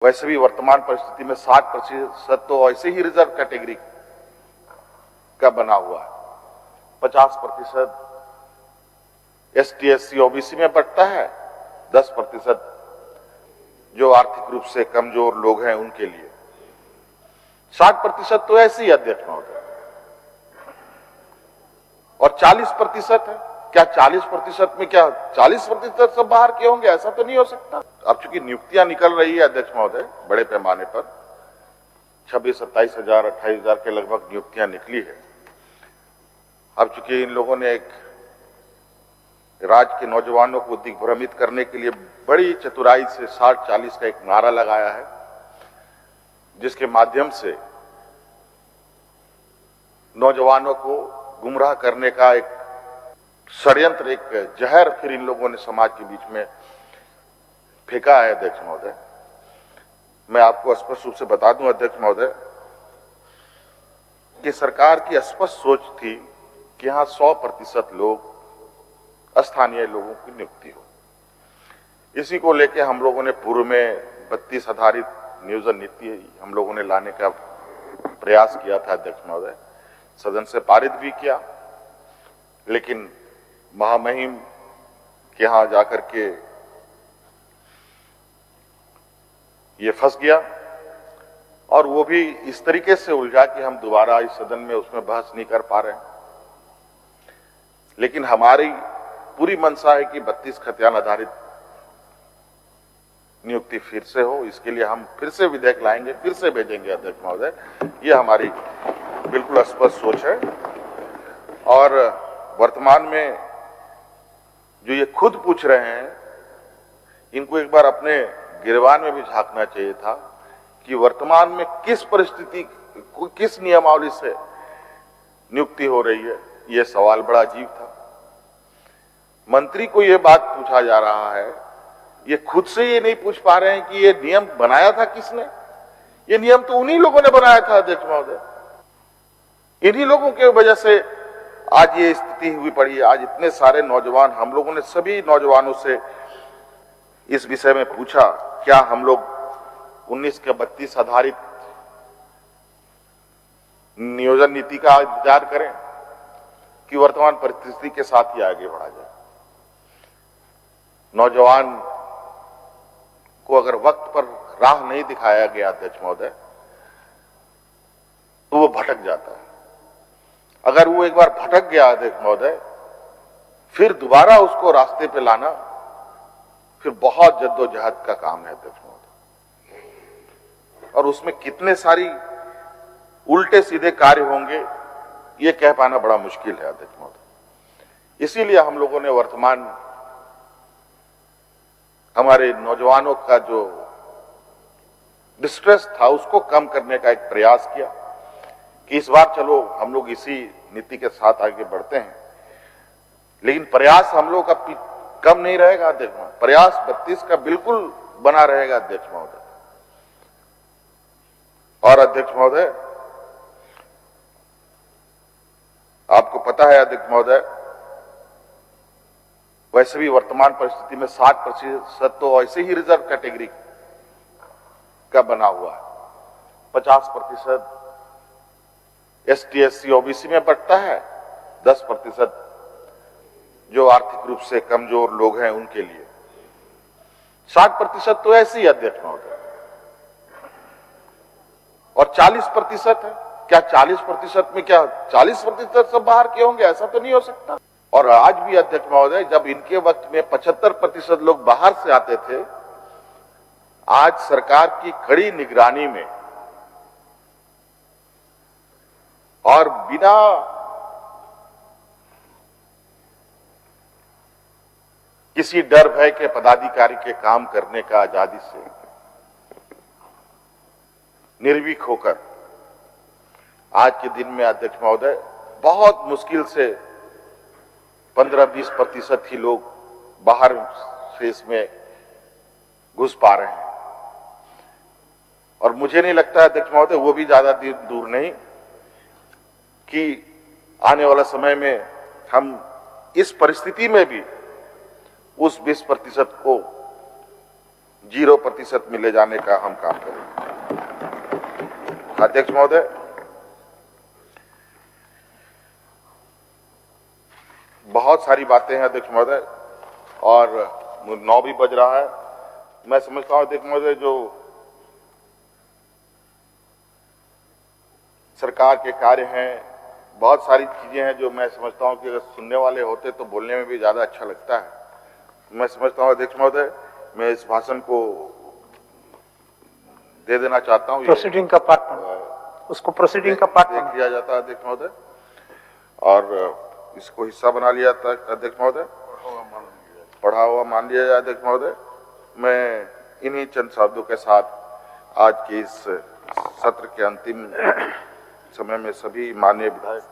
वैसे भी वर्तमान परिस्थिति में 60% तो ऐसे ही रिजर्व कैटेगरी का बना हुआ है। 50% ST SC OBC में बंटता है, 10% जो आर्थिक रूप से कमजोर लोग हैं उनके लिए। 60% तो ऐसे ही अध्यक्ष महोदय, और 40% है। क्या 40% में क्या 40% सब बाहर के होंगे? ऐसा तो नहीं हो सकता। अब चूंकि नियुक्तियां निकल रही है अध्यक्ष महोदय बड़े पैमाने पर, 26-27 हजार 28 हजार के लगभग नियुक्तियां निकली है। अब चूंकि इन लोगों ने एक राज्य के नौजवानों को दिग्भ्रमित करने के लिए बड़ी चतुराई से 60-40 का एक नारा लगाया है, जिसके माध्यम से नौजवानों को गुमराह करने का एक षड्यंत्र, एक जहर फिर इन लोगों ने समाज के बीच में फेंका है। अध्यक्ष महोदय, मैं आपको स्पष्ट रूप से बता दूं अध्यक्ष महोदय कि सरकार की स्पष्ट सोच थी कि यहां 100% लोग स्थानीय लोगों की नियुक्ति हो। इसी को लेकर हम लोगों ने पूर्व में 32 आधारित नियोजन नीति हम लोगों ने लाने का प्रयास किया था अध्यक्ष महोदय, सदन से पारित भी किया, लेकिन महामहिम के यहां जाकर के ये फंस गया, और वो भी इस तरीके से उलझा कि हम दोबारा इस सदन में उसमें बहस नहीं कर पा रहे हैं। लेकिन हमारी पूरी मंशा है कि 32 खतियान आधारित नियुक्ति फिर से हो। इसके लिए हम फिर से विधेयक लाएंगे, फिर से भेजेंगे अध्यक्ष महोदय। ये हमारी बिल्कुल स्पष्ट सोच है। और वर्तमान में जो ये खुद पूछ रहे हैं, इनको एक बार अपने गिरबान में भी झांकना चाहिए था कि वर्तमान में किस परिस्थिति, किस नियमावली से नियुक्ति हो रही है। ये सवाल बड़ा अजीब था। मंत्री को ये बात पूछा जा रहा है, ये खुद से ये नहीं पूछ पा रहे हैं कि ये नियम बनाया था किसने। ये नियम तो उन्हीं लोगों ने बनाया था अध्यक्ष महोदय। इन्हीं लोगों की वजह से आज ये स्थिति हुई पड़ी है। आज इतने सारे नौजवान, हम लोगों ने सभी नौजवानों से इस विषय में पूछा, क्या हम लोग 19 के 32 आधारित नियोजन नीति का इंतजार करें कि वर्तमान परिस्थिति के साथ ही आगे बढ़ा जाए। नौजवान को अगर वक्त पर राह नहीं दिखाया गया अध्यक्ष महोदय, तो वो भटक जाता है। अगर वो एक बार भटक गया अध्यक्ष महोदय, फिर दोबारा उसको रास्ते पे लाना फिर बहुत जद्दोजहद का काम है अध्यक्ष महोदय। और उसमें कितने सारी उल्टे सीधे कार्य होंगे, ये कह पाना बड़ा मुश्किल है अध्यक्ष महोदय। इसीलिए हम लोगों ने वर्तमान हमारे नौजवानों का जो डिस्ट्रेस था उसको कम करने का एक प्रयास किया कि इस बार चलो हम लोग इसी नीति के साथ आगे बढ़ते हैं। लेकिन प्रयास हम लोग का कम नहीं रहेगा अध्यक्ष महोदय। प्रयास 32 का बिल्कुल बना रहेगा अध्यक्ष महोदय। और अध्यक्ष महोदय, आपको पता है अध्यक्ष महोदय, वैसे भी वर्तमान परिस्थिति में 60% तो ऐसे ही रिजर्व कैटेगरी का बना हुआ है। 50% ST SC OBC में बंटता है, 10% जो आर्थिक रूप से कमजोर लोग हैं उनके लिए। 60% तो ऐसे ही अध्यक्ष महोदय, और 40% है। क्या 40% में क्या 40% सब बाहर के होंगे? ऐसा तो नहीं हो सकता। और आज भी अध्यक्ष महोदय, जब इनके वक्त में 75% लोग बाहर से आते थे, आज सरकार की कड़ी निगरानी में और बिना किसी डर भय के पदाधिकारी के काम करने का आजादी से निर्भीक होकर आज के दिन में अध्यक्ष महोदय बहुत मुश्किल से 15-20% ही लोग बाहर से इसमें घुस पा रहे हैं। और मुझे नहीं लगता अध्यक्ष महोदय वो भी ज्यादा दूर नहीं कि आने वाला समय में हम इस परिस्थिति में भी उस 20% को 0% में ले जाने का हम काम करेंगे। अध्यक्ष महोदय, बहुत सारी बातें हैं अध्यक्ष महोदय, और 9 भी बज रहा है। मैं समझता हूं अध्यक्ष महोदय, जो सरकार के कार्य हैं, बहुत सारी चीजें हैं जो मैं समझता हूं कि अगर सुनने वाले होते तो बोलने में भी ज्यादा अच्छा लगता है। मैं समझता हूं अध्यक्ष महोदय, मैं इस भाषण को दे देना चाहता हूं। प्रोसीडिंग का पार्ट, उसको प्रोसीडिंग का पार्ट किया जाता है अध्यक्ष महोदय, और इसको हिस्सा बना लिया था अध्यक्ष महोदय, पढ़ा हुआ मान लिया जाए अध्यक्ष महोदय। मैं इन्हीं चंद शब्दों के साथ आज के इस सत्र के अंतिम समय में सभी माननीय विधायक